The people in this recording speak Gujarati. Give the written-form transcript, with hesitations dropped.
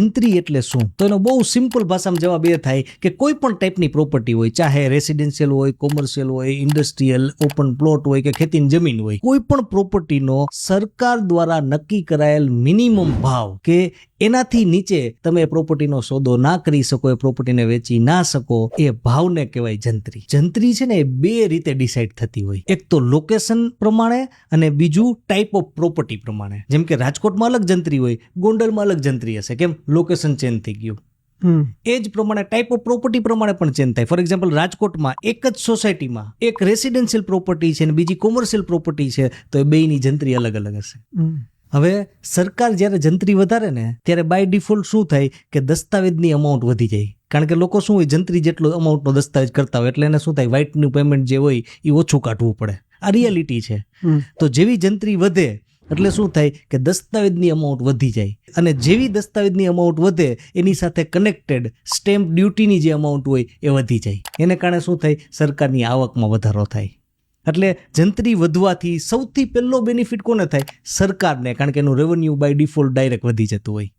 જંત્રી એટલે શું? તો એનો બહુ સિમ્પલ ભાષામાં જવાબ એ થાય કે કોઈ પણ ટાઈપની પ્રોપર્ટી હોય, ચાહે રેસિડેન્શિયલ હોય, કોમર્શિયલ હોય, ઇન્ડસ્ટ્રીયલ, ઓપન પ્લોટ હોય કે ખેતીની જમીન હોય, કોઈ પણ પ્રોપર્ટીનો સરકાર દ્વારા નક્કી કરાયેલ મિનિમમ ભાવ કે એનાથી નીચે તમે પ્રોપર્ટીનો સોદો ના કરી શકો, એ પ્રોપર્ટીને વેચી ના શકો, એ ભાવને કહેવાય જંત્રી. જંત્રી છે ને એ બે રીતે ડિસાઇડ થતી હોય, એક તો લોકેશન પ્રમાણે અને બીજું ટાઈપ ઓફ પ્રોપર્ટી પ્રમાણે. જેમ કે રાજકોટમાં અલગ જંત્રી હોય, ગોંડલમાં અલગ જંત્રી હશે. કેમ? લોકેશન ચેન્જ થઈ ગયું. એ જ પ્રમાણે ટાઈપ ઓફ પ્રોપર્ટી પ્રમાણે પણ ચેન્જ થાય. ફોર એક્ઝામ્પલ, રાજકોટમાં એક જ સોસાયટીમાં એક રેસિડેન્શિયલ પ્રોપર્ટી છે અને બીજી કોમર્શિયલ પ્રોપર્ટી છે, તો એ બેયની જંત્રી અલગ અલગ હશે. હવે સરકાર જ્યારે જંત્રી વધારે ને ત્યારે બાય ડિફોલ્ટ શું થાય કે દસ્તાવેજની અમાઉન્ટ વધી જાય. કારણ કે લોકો શું હોય, જંત્રી જેટલો અમાઉન્ટનો દસ્તાવેજ કરતા હોય એટલે એને શું થાય, વ્હાઇટનું પેમેન્ટ જે હોય એ ઓછું કાઢવું પડે. આ રિયાલિટી છે. તો જેવી જંત્રી વધે એટલે શું થાય કે દસ્તાવેજની અમાઉન્ટ વધી જાય, અને જેવી દસ્તાવેજની અમાઉન્ટ વધે એની સાથે કનેક્ટેડ સ્ટેમ્પ ડ્યુટીની જે અમાઉન્ટ હોય એ વધી જાય. એને કારણે શું થાય, સરકારની આવકમાં વધારો થાય. એટલે જંત્રી વધવાથી સૌથી પહેલો બેનિફિટ કોને થાય? સરકારને, કારણ કે એનું રેવન્યુ બાય ડિફોલ્ટ ડાયરેક્ટ વધી જતું હોય.